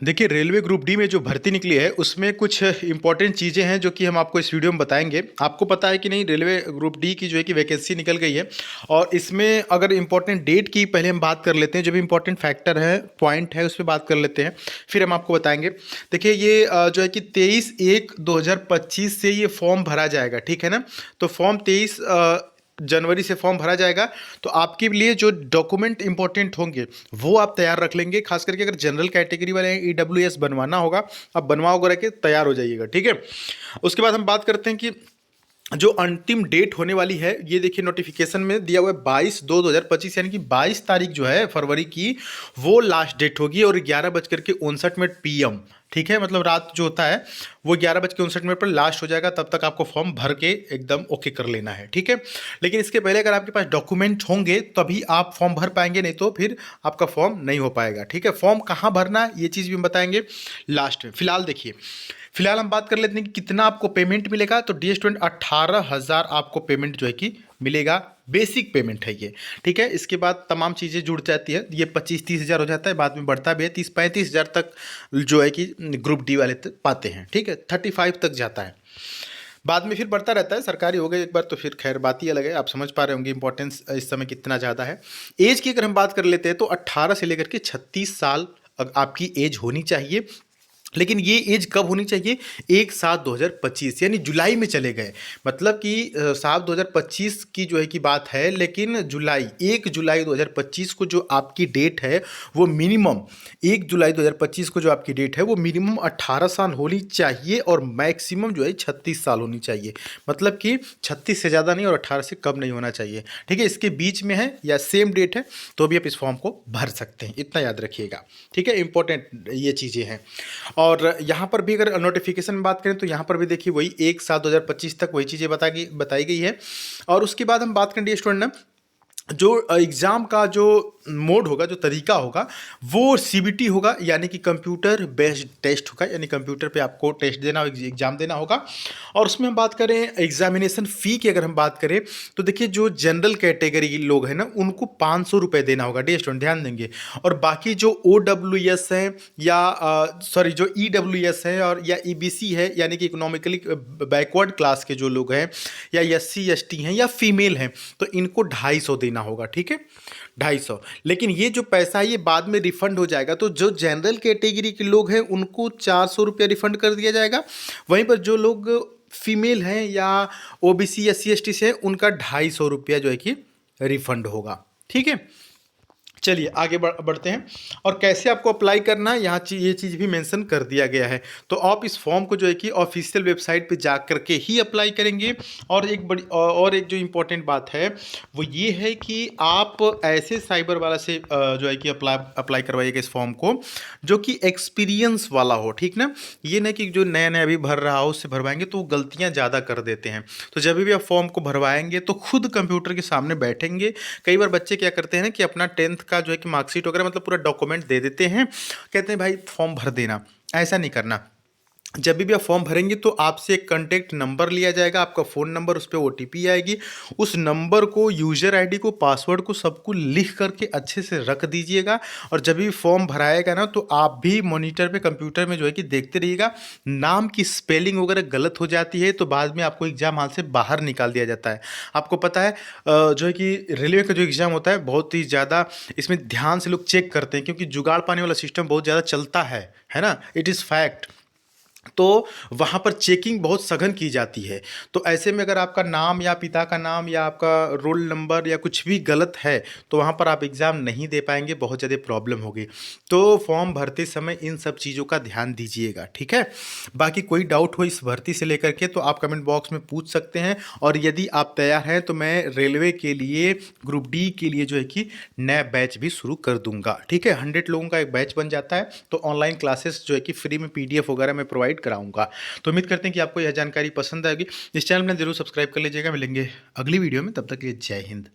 देखिए, railway group D में जो भर्ती निकली है, उसमें कुछ इंपॉर्टेंट चीज़ें हैं जो कि हम आपको इस वीडियो में बताएँगे। आपको पता है कि नहीं, रेलवे ग्रुप डी की जो है कि वैकेंसी निकल गई है और इसमें अगर इंपॉर्टेंट डेट की पहले हम बात कर लेते हैं, जो भी इंपॉर्टेंट फैक्टर है, पॉइंट है, उस पे बात कर लेते हैं, फिर हम आपको बताएँगे। देखिए, ये जो है कि 23/1/2025 से ये फॉर्म भरा जाएगा, ठीक है ना? तो फॉर्म 23 जनवरी से फॉर्म भरा जाएगा। तो आपके लिए जो डॉक्यूमेंट इंपॉर्टेंट होंगे वो आप तैयार रख लेंगे। खास करके अगर जनरल कैटेगरी वाले हैं, ईडब्ल्यूएस बनवाना होगा, आप बनवा वगैरह के तैयार हो जाइएगा, ठीक है। उसके बाद हम बात करते हैं कि जो अंतिम डेट होने वाली है, ये देखिए नोटिफिकेशन में दिया हुआ है 22/2/2025, यानी कि 22 तारीख जो है फरवरी की, वो लास्ट डेट होगी और 11:59 PM, ठीक है। मतलब रात जो होता है वो 11:59 पर लास्ट हो जाएगा। तब तक आपको फॉर्म भर के एकदम ओके कर लेना है, ठीक है। लेकिन इसके पहले अगर आपके पास डॉक्यूमेंट होंगे तभी आप फॉर्म भर पाएंगे, नहीं तो फिर आपका फॉर्म नहीं हो पाएगा, ठीक है। फॉर्म कहाँ भरना है ये चीज़ भी हम बताएंगे लास्ट में। फिलहाल देखिए, फिलहाल हम बात कर लेते हैं कि कितना आपको पेमेंट मिलेगा। तो डी स्टूडेंट 18,000 आपको पेमेंट जो है कि मिलेगा। बेसिक पेमेंट है ये, ठीक है। इसके बाद तमाम चीज़ें जुड़ जाती है, ये 25-30 हज़ार हो जाता है, बाद में बढ़ता भी है, 30-35 हज़ार तक जो है कि ग्रुप डी वाले तक पाते हैं, ठीक है। 35 तक जाता है, बाद में फिर बढ़ता रहता है। सरकारी हो गए एक बार तो फिर खैर बात ही अलग है। आप समझ पा रहे होंगे इंपॉर्टेंस इस समय कितना ज़्यादा है। एज की अगर हम बात कर लेते हैं तो 18 से लेकर के 36 साल आपकी एज होनी चाहिए। लेकिन ये एज कब होनी चाहिए? 1/7/2025, यानी जुलाई में चले गए। मतलब कि 7/2025 की जो है कि बात है, लेकिन जुलाई 1 जुलाई 2025 को जो आपकी डेट है वो मिनिमम 1 जुलाई 2025 को जो आपकी डेट है वो मिनिमम 18 साल होनी चाहिए और मैक्सिमम जो है 36 साल होनी चाहिए। मतलब कि 36 से ज़्यादा नहीं और 18 से कम नहीं होना चाहिए, ठीक है। इसके बीच में है या सेम डेट है तो भी आप इस फॉर्म को भर सकते हैं, इतना याद रखिएगा, ठीक है। इंपॉर्टेंट ये चीज़ें हैं। और यहाँ पर भी अगर नोटिफिकेशन में बात करें तो यहाँ पर भी देखिए वही 1/7/2025 तक वही चीज़ें बताई गई है। और उसके बाद हम बात करें स्टूडेंट ना, जो एग्ज़ाम का जो मोड होगा, जो तरीका होगा, वो सीबीटी होगा, यानी कि कंप्यूटर बेस्ड टेस्ट होगा। यानी कंप्यूटर पे आपको टेस्ट देना, एग्ज़ाम देना होगा। और उसमें हम बात करें एग्जामिनेशन फ़ी की, अगर हम बात करें तो देखिए जो जनरल कैटेगरी के लोग हैं ना, उनको 500 रुपये देना होगा। डी स्टूडेंट ध्यान देंगे। और बाकी जो OWS है या सॉरी जो EWS है और या EBC है, यानी कि इकोनॉमिकली बैकवर्ड क्लास के जो लोग हैं, या SC ST हैं या फीमेल हैं, तो इनको 250 देना होगा, ठीक है, 250। लेकिन ये जो पैसा है ये बाद में रिफंड हो जाएगा। तो जो जनरल कैटेगरी के लोग हैं उनको 400 रुपया रिफंड कर दिया जाएगा। वहीं पर जो लोग फीमेल हैं या OBC या CST से हैं, उनका 250 रुपया जो है कि रिफंड होगा, ठीक है। चलिए आगे बढ़ते हैं। और कैसे आपको अप्लाई करना है, यहाँ ये चीज़ भी मेंशन कर दिया गया है। तो आप इस फॉर्म को जो है कि ऑफिशियल वेबसाइट पे जा कर के ही अप्लाई करेंगे। और एक जो इम्पोर्टेंट बात है वो ये है कि आप ऐसे साइबर वाला से जो है कि अप्लाई करवाइएगा इस फॉर्म को जो कि एक्सपीरियंस वाला हो, ठीक ना। ये नहीं कि जो नया नया अभी भर रहा हो उससे भरवाएंगे तो वो गलतियाँ ज़्यादा कर देते हैं। तो जब भी आप फॉर्म को भरवाएंगे तो खुद कंप्यूटर के सामने बैठेंगे। कई बार बच्चे क्या करते हैं ना कि अपना 10th का जो है कि मार्कशीट वगैरह मतलब पूरा डॉक्यूमेंट दे देते हैं, कहते हैं भाई फॉर्म भर देना। ऐसा नहीं करना। जब भी आप फॉर्म भरेंगे तो आपसे एक कॉन्टैक्ट नंबर लिया जाएगा, आपका फ़ोन नंबर, उस पर OTP आएगी। उस नंबर को, यूज़र ID को, पासवर्ड को, सबको लिख करके अच्छे से रख दीजिएगा। और जब भी फॉर्म भराएगा ना तो आप भी मॉनिटर पे, कंप्यूटर में जो है कि देखते रहिएगा। नाम की स्पेलिंग वगैरह गलत हो जाती है तो बाद में आपको एग्ज़ाम हॉल से बाहर निकाल दिया जाता है। आपको पता है जो है कि रेलवे का जो एग्ज़ाम होता है बहुत ही ज़्यादा इसमें ध्यान से लोग चेक करते हैं, क्योंकि जुगाड़ पाने वाला सिस्टम बहुत ज़्यादा चलता है ना, इट इज़ फैक्ट। तो वहाँ पर चेकिंग बहुत सघन की जाती है। तो ऐसे में अगर आपका नाम या पिता का नाम या आपका रोल नंबर या कुछ भी गलत है तो वहाँ पर आप एग्ज़ाम नहीं दे पाएंगे, बहुत ज़्यादा प्रॉब्लम होगी। तो फॉर्म भरते समय इन सब चीज़ों का ध्यान दीजिएगा, ठीक है। बाकी कोई डाउट हो इस भर्ती से लेकर के तो आप कमेंट बॉक्स में पूछ सकते हैं। और यदि आप तैयार हैं तो मैं रेलवे के लिए ग्रुप डी के लिए जो है कि नया बैच भी शुरू कर दूंगा, ठीक है। 100 लोगों का एक बैच बन जाता है। तो ऑनलाइन क्लासेस जो है कि फ्री में PDF वगैरह मैं प्रोवाइड कराऊंगा। तो उम्मीद करते हैं कि आपको यह जानकारी पसंद आएगी। इस चैनल में जरूर सब्सक्राइब कर लीजिएगा। मिलेंगे अगली वीडियो में, तब तक के लिए जय हिंद।